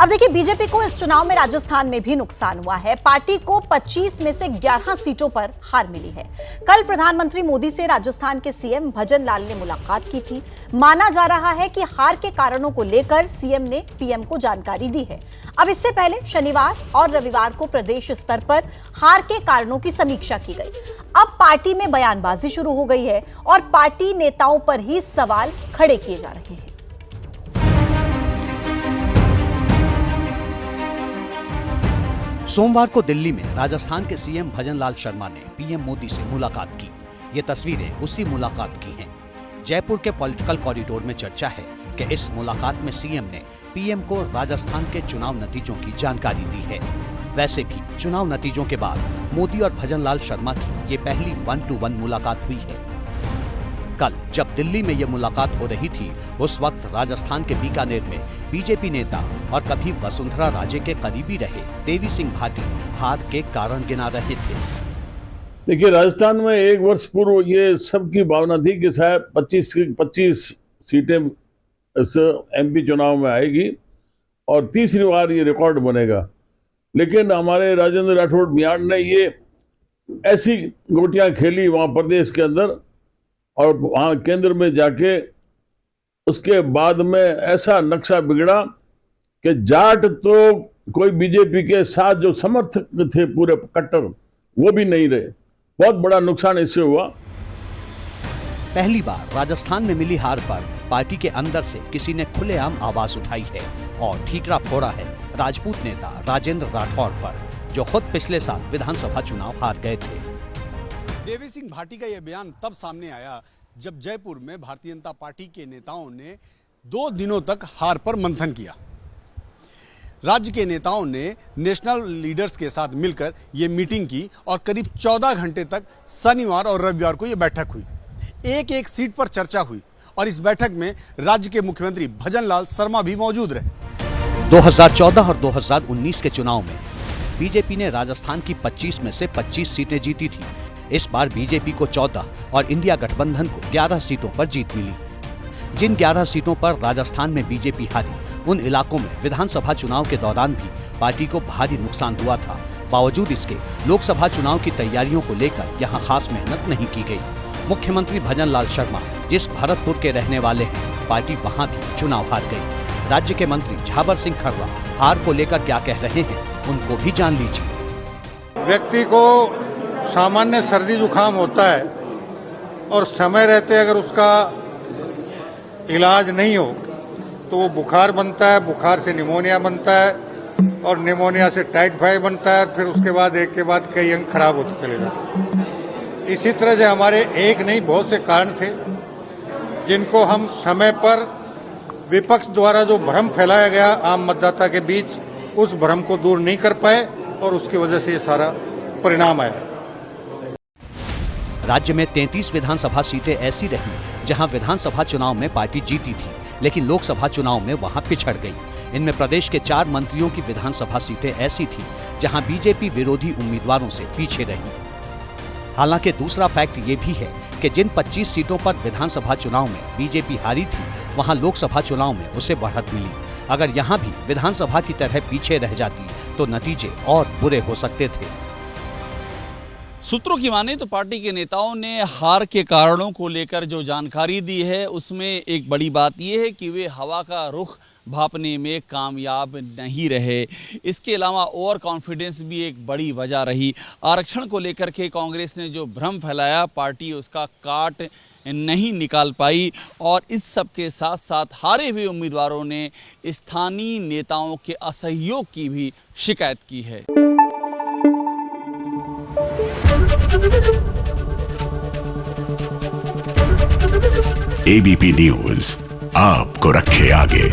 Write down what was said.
अब देखिए, बीजेपी को इस चुनाव में राजस्थान में भी नुकसान हुआ है। पार्टी को 25 में से 11 सीटों पर हार मिली है। कल प्रधानमंत्री मोदी से राजस्थान के सीएम भजन लाल ने मुलाकात की थी। माना जा रहा है कि हार के कारणों को लेकर सीएम ने पीएम को जानकारी दी है। अब इससे पहले शनिवार और रविवार को प्रदेश स्तर पर हार के कारणों की समीक्षा की गई। अब पार्टी में बयानबाजी शुरू हो गई है और पार्टी नेताओं पर ही सवाल खड़े किए जा रहे हैं। सोमवार को दिल्ली में राजस्थान के सीएम भजन लाल शर्मा ने पीएम मोदी से मुलाकात की। ये तस्वीरें उसी मुलाकात की हैं। जयपुर के पॉलिटिकल कॉरिडोर में चर्चा है कि इस मुलाकात में सीएम ने पीएम को राजस्थान के चुनाव नतीजों की जानकारी दी है। वैसे भी चुनाव नतीजों के बाद मोदी और भजन लाल शर्मा की ये पहली 1-to-1 मुलाकात हुई है। कल जब दिल्ली में ये मुलाकात हो रही थी, उस वक्त राजस्थान के बीकानेर में बीजेपी नेता और कभी वसुंधरा राजे के करीबी रहे देवी सिंह भाटी हार के कारण गिना रहे थे। देखिए, राजस्थान में एक वर्ष पूर्व ये सबकी भावना थी कि शायद 25 सीटें एमपी चुनाव में आएगी और तीसरी बार ये रिकॉर्ड बनेगा। लेकिन हमारे राजेंद्र राठौड़ मियां ने ये ऐसी गोटियां खेली वहां प्रदेश के अंदर और वहां केंद्र में जाके उसके बाद में ऐसा नक्शा बिगड़ा कि जाट तो कोई बीजेपी के साथ जो समर्थक थे पूरे कट्टर, वो भी नहीं रहे। बहुत बड़ा नुकसान इससे हुआ। पहली बार राजस्थान में मिली हार पर पार्टी के अंदर से किसी ने खुलेआम आवाज उठाई है और ठीकरा फोड़ा है राजपूत नेता राजेंद्र राठौड़ पर, जो खुद पिछले साल विधानसभा चुनाव हार गए थे। देवी सिंह भाटी का यह बयान तब सामने आया जब जयपुर में भारतीय जनता पार्टी के नेताओं ने 2 दिनों तक हार पर मंथन किया। राज्य के नेताओं ने नेशनल लीडर्स के साथ मिलकर यह मीटिंग की और करीब 14 घंटे तक शनिवार और रविवार को यह बैठक हुई। एक सीट पर चर्चा हुई और इस बैठक में राज्य के मुख्यमंत्री भजन लाल शर्मा भी मौजूद रहे। 2014 और 2019 के चुनाव में बीजेपी ने राजस्थान की 25 में से 25 सीटें जीती थी। इस बार बीजेपी को 14 और इंडिया गठबंधन को 11 सीटों पर जीत मिली। जिन 11 सीटों पर राजस्थान में बीजेपी हारी, उन इलाकों में विधानसभा चुनाव के दौरान भी पार्टी को भारी नुकसान हुआ था। बावजूद इसके लोकसभा चुनाव की तैयारियों को लेकर यहां खास मेहनत नहीं की गई। मुख्यमंत्री भजन लाल शर्मा जिस भरतपुर के रहने वाले हैं, पार्टी वहां भी चुनाव हार गई। राज्य के मंत्री झाबर सिंह खर्रा हार को लेकर क्या कह रहे हैं, उनको भी जान लीजिए। व्यक्ति को सामान्य सर्दी जुकाम होता है और समय रहते अगर उसका इलाज नहीं हो तो वो बुखार बनता है, बुखार से निमोनिया बनता है और निमोनिया से टाइफाइड बनता है, फिर उसके बाद एक के बाद कई अंग खराब होते चले जाते हैं। इसी तरह से हमारे एक नहीं बहुत से कारण थे जिनको हम समय पर विपक्ष द्वारा जो भ्रम फैलाया गया आम मतदाता के बीच, उस भ्रम को दूर नहीं कर पाए और उसकी वजह से ये सारा परिणाम आया। राज्य में 33 विधानसभा सीटें ऐसी रही जहां विधानसभा चुनाव में पार्टी जीती थी, लेकिन लोकसभा चुनाव में वहां पिछड़ गई। इनमें प्रदेश के 4 मंत्रियों की विधानसभा सीटें ऐसी थी जहां बीजेपी विरोधी उम्मीदवारों से पीछे रही। हालांकि दूसरा फैक्ट ये भी है कि जिन 25 सीटों पर विधानसभा चुनाव में बीजेपी हारी थी, वहां लोकसभा चुनाव में उसे बढ़त मिली। अगर यहां भी विधानसभा की तरह पीछे रह जाती तो नतीजे और बुरे हो सकते थे। सूत्रों की माने तो पार्टी के नेताओं ने हार के कारणों को लेकर जो जानकारी दी है, उसमें एक बड़ी बात यह है कि वे हवा का रुख भांपने में कामयाब नहीं रहे। इसके अलावा ओवर कॉन्फिडेंस भी एक बड़ी वजह रही। आरक्षण को लेकर के कांग्रेस ने जो भ्रम फैलाया, पार्टी उसका काट नहीं निकाल पाई और इस सब के साथ साथ हारे हुए उम्मीदवारों ने स्थानीय नेताओं के असहयोग की भी शिकायत की है। एबीपी न्यूज आपको रखे आगे।